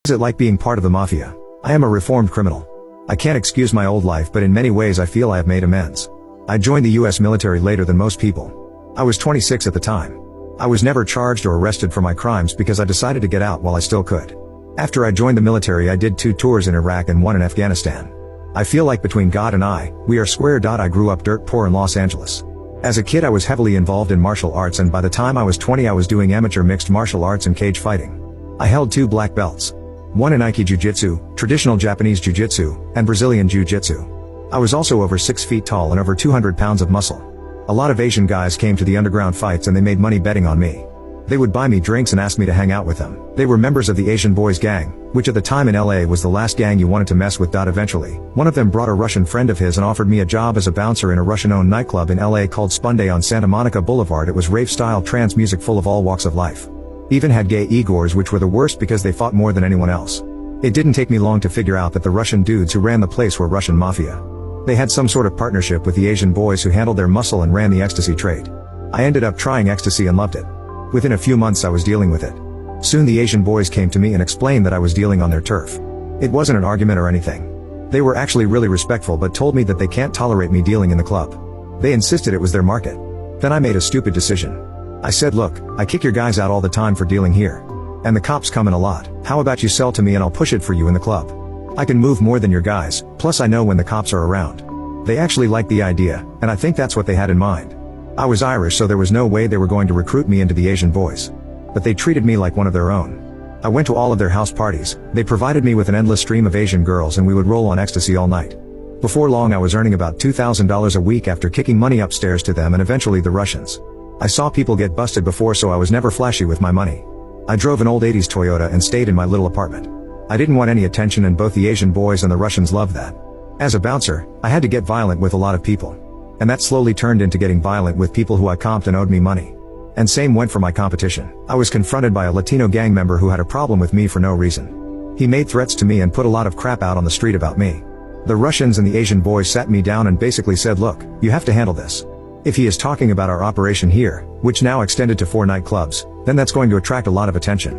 Is it like being part of the Mafia? I am a reformed criminal. I can't excuse my old life, but in many ways I feel I have made amends. I joined the US military later than most people. I was 26 at the time. I was never charged or arrested for my crimes because I decided to get out while I still could. After I joined the military, I did 2 tours in Iraq and 1 in Afghanistan. I feel like between God and I, we are square. I grew up dirt poor in Los Angeles. As a kid I was heavily involved in martial arts, and by the time I was 20 I was doing amateur mixed martial arts and cage fighting. I held 2 black belts. 1 in Aiki Jiu-Jitsu, traditional Japanese Jiu-Jitsu, and Brazilian Jiu-Jitsu. I was also over 6 feet tall and over 200 pounds of muscle. A lot of Asian guys came to the underground fights and they made money betting on me. They would buy me drinks and ask me to hang out with them. They were members of the Asian Boys gang, which at the time in LA was the last gang you wanted to mess with. Eventually, one of them brought a Russian friend of his and offered me a job as a bouncer in a Russian-owned nightclub in LA called Spunday on Santa Monica Boulevard. It was rave-style trance music full of all walks of life. Even had gay Igors, which were the worst because they fought more than anyone else. It didn't take me long to figure out that the Russian dudes who ran the place were Russian Mafia. They had some sort of partnership with the Asian boys who handled their muscle and ran the ecstasy trade. I ended up trying ecstasy and loved it. Within a few months I was dealing with it. Soon the Asian boys came to me and explained that I was dealing on their turf. It wasn't an argument or anything. They were actually really respectful but told me that they can't tolerate me dealing in the club. They insisted it was their market. Then I made a stupid decision. I said, look, I kick your guys out all the time for dealing here. And the cops come in a lot. How about you sell to me and I'll push it for you in the club? I can move more than your guys, plus I know when the cops are around. They actually liked the idea, and I think that's what they had in mind. I was Irish, so there was no way they were going to recruit me into the Asian boys. But they treated me like one of their own. I went to all of their house parties, they provided me with an endless stream of Asian girls, and we would roll on ecstasy all night. Before long I was earning about $2,000 a week after kicking money upstairs to them and eventually the Russians. I saw people get busted before, so I was never flashy with my money. I drove an old 80s Toyota and stayed in my little apartment. I didn't want any attention, and both the Asian boys and the Russians loved that. As a bouncer, I had to get violent with a lot of people. And that slowly turned into getting violent with people who I comped and owed me money. And same went for my competition. I was confronted by a Latino gang member who had a problem with me for no reason. He made threats to me and put a lot of crap out on the street about me. The Russians and the Asian boys sat me down and basically said, look, you have to handle this. If he is talking about our operation here, which now extended to 4 nightclubs, then that's going to attract a lot of attention.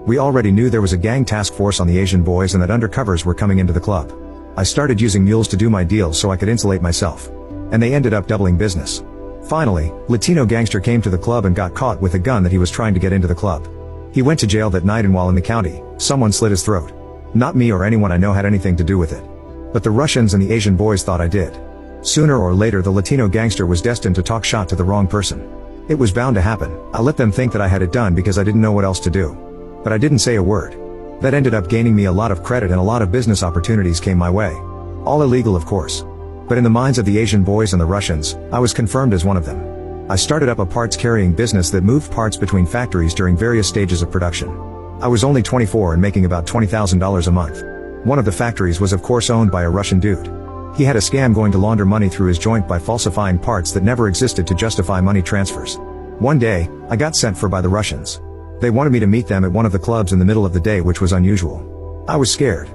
We already knew there was a gang task force on the Asian boys and that undercovers were coming into the club. I started using mules to do my deals so I could insulate myself. And they ended up doubling business. Finally, Latino gangster came to the club and got caught with a gun that he was trying to get into the club. He went to jail that night, and while in the county, someone slit his throat. Not me or anyone I know had anything to do with it. But the Russians and the Asian boys thought I did. Sooner or later the Latino gangster was destined to talk shot to the wrong person. It was bound to happen. I let them think that I had it done because I didn't know what else to do. But I didn't say a word. That ended up gaining me a lot of credit, and a lot of business opportunities came my way. All illegal, of course. But in the minds of the Asian boys and the Russians, I was confirmed as one of them. I started up a parts carrying business that moved parts between factories during various stages of production. I was only 24 and making about $20,000 a month. One of the factories was of course owned by a Russian dude. He had a scam going to launder money through his joint by falsifying parts that never existed to justify money transfers. One day, I got sent for by the Russians. They wanted me to meet them at one of the clubs in the middle of the day, which was unusual. I was scared.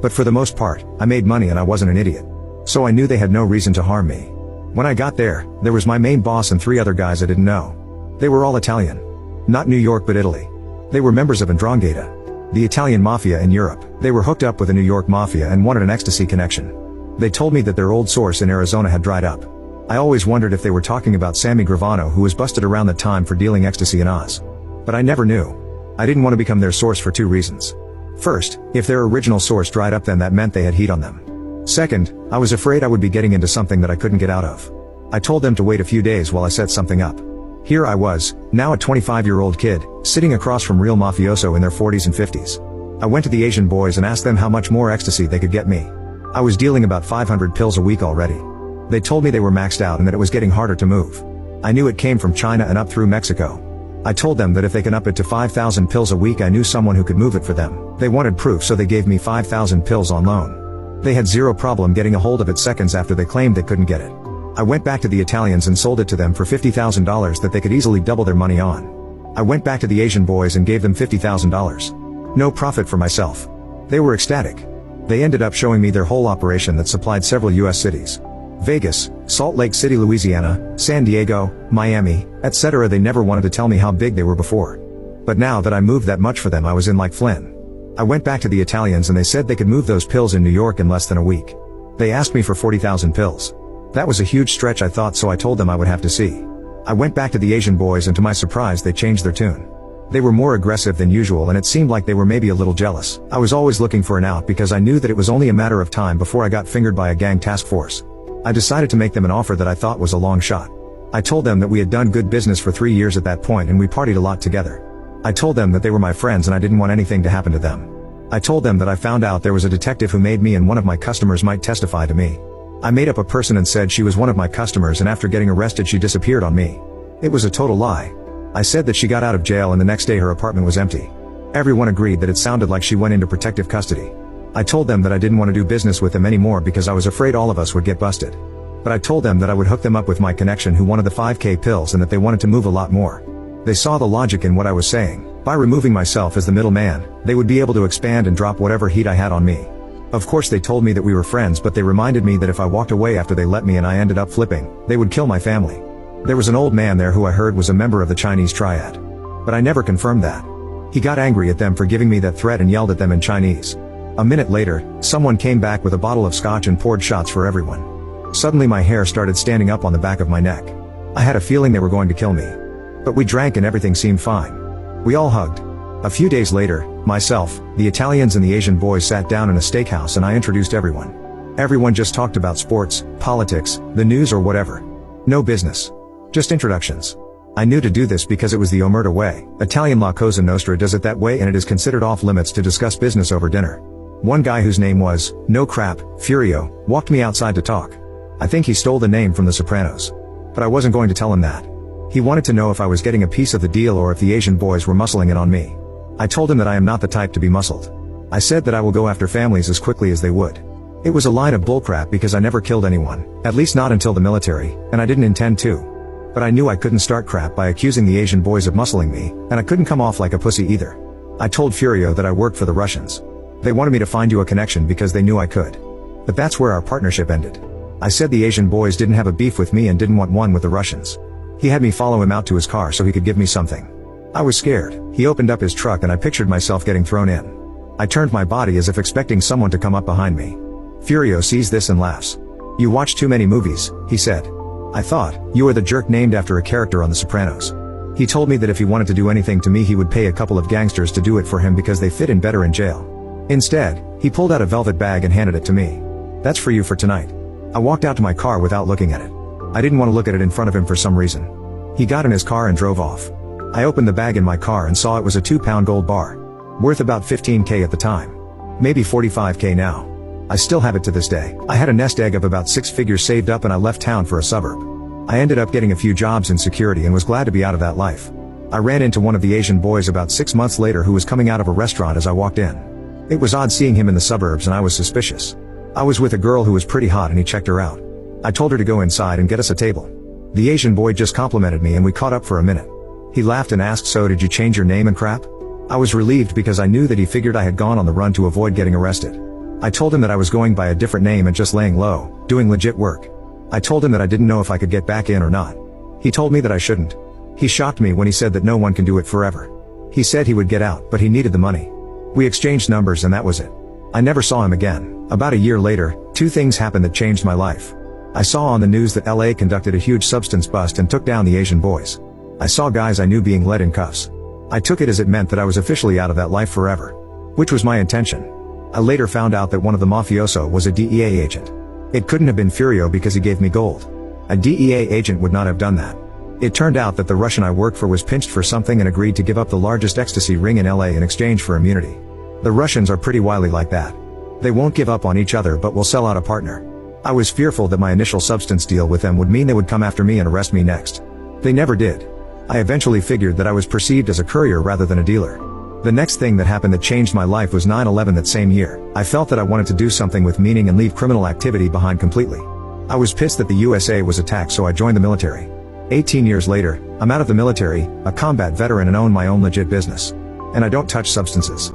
But for the most part, I made money and I wasn't an idiot. So I knew they had no reason to harm me. When I got there was my main boss and 3 other guys I didn't know. They were all Italian. Not New York but Italy. They were members of 'Ndrangheta, the Italian Mafia in Europe. They were hooked up with the New York Mafia and wanted an ecstasy connection. They told me that their old source in Arizona had dried up. I always wondered if they were talking about Sammy Gravano, who was busted around that time for dealing ecstasy in Oz. But I never knew. I didn't want to become their source for 2 reasons. First, if their original source dried up, then that meant they had heat on them. Second, I was afraid I would be getting into something that I couldn't get out of. I told them to wait a few days while I set something up. Here I was, now a 25-year-old kid, sitting across from real mafioso in their 40s and 50s. I went to the Asian boys and asked them how much more ecstasy they could get me. I was dealing about 500 pills a week already. They told me they were maxed out and that it was getting harder to move. I knew it came from China and up through Mexico. I told them that if they can up it to 5,000 pills a week, I knew someone who could move it for them. They wanted proof, so they gave me 5,000 pills on loan. They had zero problem getting a hold of it seconds after they claimed they couldn't get it. I went back to the Italians and sold it to them for $50,000 that they could easily double their money on. I went back to the Asian boys and gave them $50,000. No profit for myself. They were ecstatic. They ended up showing me their whole operation that supplied several US cities. Vegas, Salt Lake City, Louisiana, San Diego, Miami, etc. They never wanted to tell me how big they were before. But now that I moved that much for them, I was in like Flynn. I went back to the Italians and they said they could move those pills in New York in less than a week. They asked me for 40,000 pills. That was a huge stretch, I thought, so I told them I would have to see. I went back to the Asian boys and to my surprise they changed their tune. They were more aggressive than usual and it seemed like they were maybe a little jealous. I was always looking for an out because I knew that it was only a matter of time before I got fingered by a gang task force. I decided to make them an offer that I thought was a long shot. I told them that we had done good business for 3 years at that point and we partied a lot together. I told them that they were my friends and I didn't want anything to happen to them. I told them that I found out there was a detective who made me and one of my customers might testify to me. I made up a person and said she was one of my customers and after getting arrested she disappeared on me. It was a total lie. I said that she got out of jail and the next day her apartment was empty. Everyone agreed that it sounded like she went into protective custody. I told them that I didn't want to do business with them anymore because I was afraid all of us would get busted. But I told them that I would hook them up with my connection who wanted the 5K pills and that they wanted to move a lot more. They saw the logic in what I was saying. By removing myself as the middleman, they would be able to expand and drop whatever heat I had on me. Of course they told me that we were friends, but they reminded me that if I walked away after they let me and I ended up flipping, they would kill my family. There was an old man there who I heard was a member of the Chinese triad. But I never confirmed that. He got angry at them for giving me that threat and yelled at them in Chinese. A minute later, someone came back with a bottle of scotch and poured shots for everyone. Suddenly my hair started standing up on the back of my neck. I had a feeling they were going to kill me. But we drank and everything seemed fine. We all hugged. A few days later, myself, the Italians and the Asian boys sat down in a steakhouse and I introduced everyone. Everyone just talked about sports, politics, the news or whatever. No business. Just introductions. I knew to do this because it was the Omerta way. Italian La Cosa Nostra does it that way and it is considered off limits to discuss business over dinner. One guy whose name was, no crap, Furio, walked me outside to talk. I think he stole the name from The Sopranos. But I wasn't going to tell him that. He wanted to know if I was getting a piece of the deal or if the Asian boys were muscling it on me. I told him that I am not the type to be muscled. I said that I will go after families as quickly as they would. It was a line of bullcrap because I never killed anyone, at least not until the military, and I didn't intend to. But I knew I couldn't start crap by accusing the Asian boys of muscling me, and I couldn't come off like a pussy either. I told Furio that I worked for the Russians. They wanted me to find you a connection because they knew I could. But that's where our partnership ended. I said the Asian boys didn't have a beef with me and didn't want one with the Russians. He had me follow him out to his car so he could give me something. I was scared. He opened up his truck and I pictured myself getting thrown in. I turned my body as if expecting someone to come up behind me. Furio sees this and laughs. You watch too many movies, he said. I thought, you are the jerk named after a character on The Sopranos. He told me that if he wanted to do anything to me he would pay a couple of gangsters to do it for him because they fit in better in jail. Instead, he pulled out a velvet bag and handed it to me. That's for you for tonight. I walked out to my car without looking at it. I didn't want to look at it in front of him for some reason. He got in his car and drove off. I opened the bag in my car and saw it was a 2-pound gold bar. Worth about 15K at the time. Maybe 45K now. I still have it to this day. I had a nest egg of about 6 figures saved up and I left town for a suburb. I ended up getting a few jobs in security and was glad to be out of that life. I ran into one of the Asian boys about 6 months later who was coming out of a restaurant as I walked in. It was odd seeing him in the suburbs and I was suspicious. I was with a girl who was pretty hot and he checked her out. I told her to go inside and get us a table. The Asian boy just complimented me and we caught up for a minute. He laughed and asked, so did you change your name and crap? I was relieved because I knew that he figured I had gone on the run to avoid getting arrested. I told him that I was going by a different name and just laying low, doing legit work. I told him that I didn't know if I could get back in or not. He told me that I shouldn't. He shocked me when he said that no one can do it forever. He said he would get out, but he needed the money. We exchanged numbers and that was it. I never saw him again. About a year later, 2 things happened that changed my life. I saw on the news that LA conducted a huge substance bust and took down the Asian boys. I saw guys I knew being led in cuffs. I took it as it meant that I was officially out of that life forever. Which was my intention. I later found out that one of the mafioso was a DEA agent. It couldn't have been Furio because he gave me gold. A DEA agent would not have done that. It turned out that the Russian I worked for was pinched for something and agreed to give up the largest ecstasy ring in LA in exchange for immunity. The Russians are pretty wily like that. They won't give up on each other but will sell out a partner. I was fearful that my initial substance deal with them would mean they would come after me and arrest me next. They never did. I eventually figured that I was perceived as a courier rather than a dealer. The next thing that happened that changed my life was 9/11 that same year. I felt that I wanted to do something with meaning and leave criminal activity behind completely. I was pissed that the USA was attacked, so I joined the military. 18 years later, I'm out of the military, a combat veteran and own my own legit business. And I don't touch substances.